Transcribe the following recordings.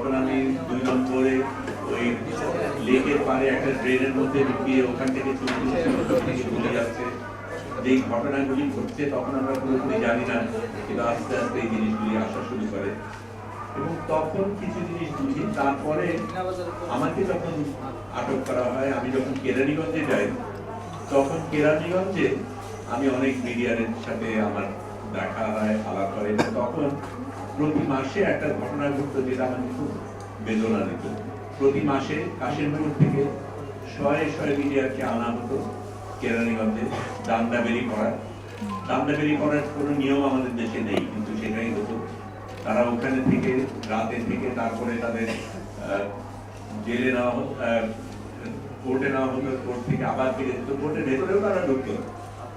তখন আমি 2 নম্বরে ওই লেকের পাড়ে একটা ড্রেনের মধ্যে ঢুকিয়ে ওখান থেকে চলে যাচ্ছে, যেই ঘটনাগুলি ঘটছে তখন আমরা পুরোপুরি জানি না, কিন্তু আস্তে আস্তে এই জিনিসগুলি আসা শুরু করে এবং তখন কিছু জিনিস বুঝি। তারপরে আমাকে যখন আটক করা হয়, আমি যখন কেরানীগঞ্জে যাই, তখন কেরানীগঞ্জে আমি অনেক মিডিয়ার সাথে আমার দেখা হয়, আলাপ হয়। তখন প্রতি মাসে একটা ঘটনা ঘটতো যেটা আমাকে খুব বেদনা দিত। প্রতি মাসে কাশিমপুর থেকে শয়ে শয়ে মিডিয়াকে আনা হতো কেরানীগঞ্জে দান্দাবেরি করার। দান্দাবেরি করার কোনো নিয়ম আমাদের দেশে নেই, কিন্তু সেটাই হতো। তারা ওখানে থেকে রাতে থেকে তারপরে তাদের জেলে নেওয়া হতো, কোর্টে নেওয়া হতো, কোর্ট থেকে আবার ফিরে যেত, কোর্টের ভেতরেও তারা ঢুকতো।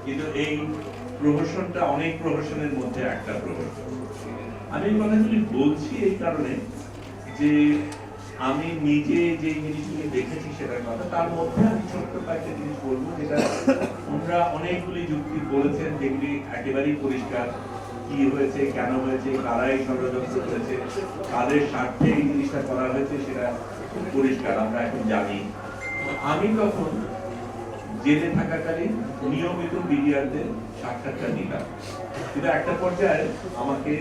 কিন্তু এই প্রহসনটা অনেক প্রহসনের মধ্যে একটা প্রহসন। আমি এই কথাগুলি বলছি এই কারণে যে আমি নিজে যে জিনিসগুলি দেখেছি সেটার কথা, তার মধ্যে আমি ছোট্ট কয়েকটা জিনিস বলবো যেটা ওনারা অনেকগুলি যুক্তি বলেছেন, যেগুলি একেবারেই পরিষ্কার। কি হয়েছে, কেন হয়েছে, কারা এই ষড়যন্ত্র করেছে, কাদের স্বার্থে এই জিনিসটা করা হয়েছে, সেটা খুব পরিষ্কার, আমরা এখন জানি। আমি তখন জেলে থাকাকালীন নিয়মিত মিডিয়ারদের সাক্ষাৎকার নিতাম, কিন্তু একটা পর্যায়ে আমাকে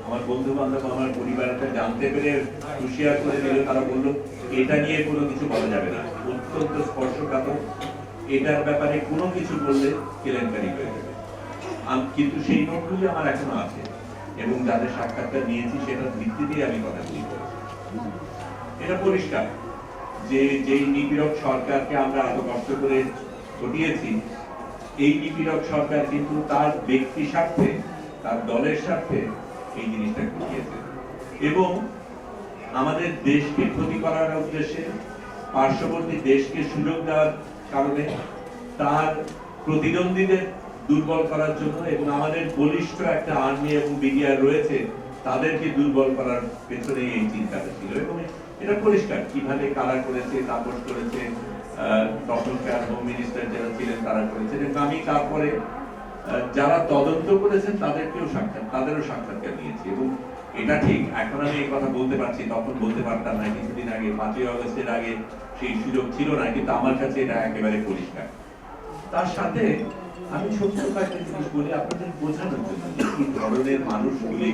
আমার বন্ধু বান্ধব, আমার পরিবারটা জানতে পেরে হুঁশিয়ার করে দিল। তারা বললো এটা নিয়ে কোনো কিছু বলা যাবে না, অত্যন্ত স্পর্শকাতর, এটার ব্যাপারে কোনো কিছু বললে কেলেঙ্কারি হয়ে যাবে। কিন্তু সেই নোটগুলি আমার এখনো আছে এবং যাদের সাক্ষাৎকার নিয়েছি সেটার ভিত্তিতেই আমি কথাগুলি বলছি। এটা পরিষ্কার যে যেই নিপীড়ক সরকারকে আমরা এত কষ্ট করে ঘটিয়েছি, এই নিপীড়ক সরকার কিন্তু তার ব্যক্তি স্বার্থে, তার দলের স্বার্থে এই জিনিসটা ঘটিয়েছে এবং আমাদের দেশকে ক্ষতি করার উদ্দেশ্যে, পার্শ্ববর্তী দেশকে সুযোগ দেওয়ার কারণে, তার প্রতিদ্বন্দ্বীদের দুর্বল করার জন্য এবং আমাদের বলিষ্ঠ একটা আর্মি এবং বিডিআর রয়েছে, তাদেরকে দুর্বল করার পেছনে এই চিন্তাটা ছিল। এবং এটা পরিষ্কার কিভাবে কারা করেছে, তাপস করেছে, তখনকার হোম মিনিস্টার যারা ছিলেন তারা করেছেন। এবং আমি তারপরে যারা তদন্ত করেছেন তাদেরও সাক্ষাৎকার নিয়েছি। এবং এটা ঠিক, এখন আমি এই কথা বলতে পারছি, তখন বলতে পারতাম না। কিছুদিন আগে 5ই আগস্টের আগে সেই সুযোগ ছিল না, কিন্তু আমার কাছে এটা একেবারে পরিষ্কার। তার সাথে আমি ছোট্ট কয়েকটা জিনিস বলি আপনাদের বোঝানোর জন্য কি ধরনের মানুষগুলি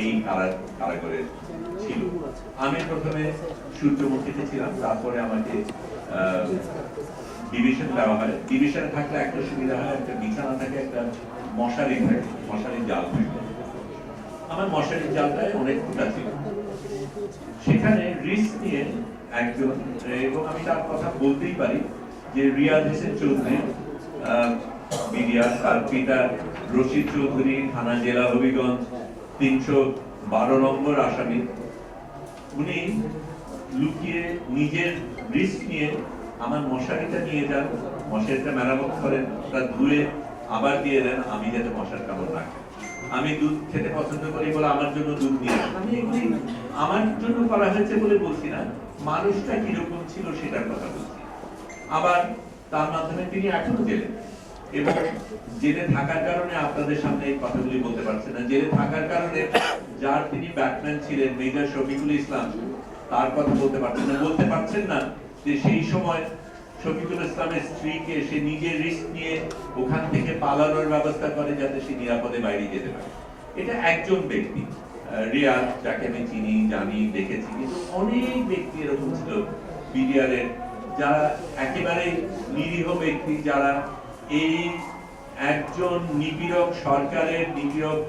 এই কারাগারে ছিল। আমি প্রথমে সূর্যমুখীতে ছিলাম, তারপরে আমাকে ডিভিশন দেওয়া হয়। ডিভিশনে থাকলে একটা সুবিধা হয়, একটা বিছানা থাকে, একটা মশারি থাকে, মশারির জাল থাকে। আমার মশারির জালটায় অনেক ফুটা ছিল। সেখানে রিস্ক নিয়ে একজন, এবং আমি তার কথা বলতেই পারি, যে রিয়াদ হোসেন চৌধুরী বিডিআর, তার পিতা রশিদ চৌধুরী থানা জেলা হবিগঞ্জ 312 নম্বর আসামি, উনি লুকিয়ে নিজের রিস্ক নিয়ে আমার মশারিটা নিয়ে যান, মশারিটা মেরামত করেন, তা ধুয়ে আবার দিয়ে দেন, আমি যাতে মশার কামড় না খাই। আমি দুধ খেতে পছন্দ করি বলে আমার জন্য দুধ নিয়ে আসেন। আমি এগুলি আমার জন্য করা হয়েছে বলে বলছি না, মানুষটা কিরকম ছিল সেটার কথা বলছি। আবার তার মাধ্যমে তিনি এখনো জেলে, এবং জেলে থাকার কারণে আপনাদের সামনে এই কথাগুলি বলতে পারছেন না। জেলে থাকার কারণে যার তিনি ব্যাটম্যান ছিলেন, মেজর শফিকুল ইসলাম, তার কথা বলতে পারছেন না যে সেই সময় শফিকুল ইসলামের স্ত্রীকে সে নিজের রিস্ক নিয়ে ওখান থেকে পালানোর ব্যবস্থা করে যাতে সে নিরাপদে বাইরে যেতে পারে। এটা একজন ব্যক্তি, রিয়াদ, যাকে আমি চিনি, জানি, দেখেছি, কিন্তু অনেক ব্যক্তি এরকম ছিল বিডিআরের, যারা একেবারে নিরীহ ব্যক্তি, যারা এই একজন নিপীড়ক সরকারের নিপীড়ক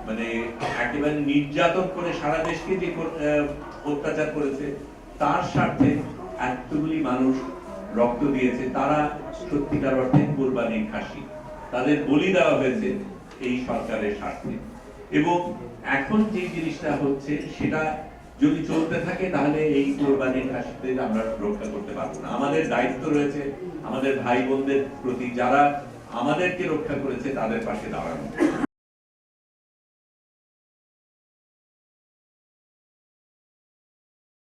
মানে একেবারে নির্যাতন করে সারা দেশকে যে অত্যাচার করেছে, তার স্বার্থে এতগুলি মানুষ রক্ত দিয়েছে। তারা সত্যিকার অর্থে কোরবানির খাসি, তাদের বলি দেওয়া হয়েছে এই সরকারের স্বার্থে। এবং এখন যে জিনিসটা হচ্ছে সেটা যদি চলতে থাকে, তাহলে এই কোরবানির খাসিদের আমরা রক্ষা করতে পারবো না। আমাদের দায়িত্ব রয়েছে আমাদের ভাই বোনদের প্রতি, যারা আমাদেরকে রক্ষা করেছে তাদের পাশে দাঁড়ানো।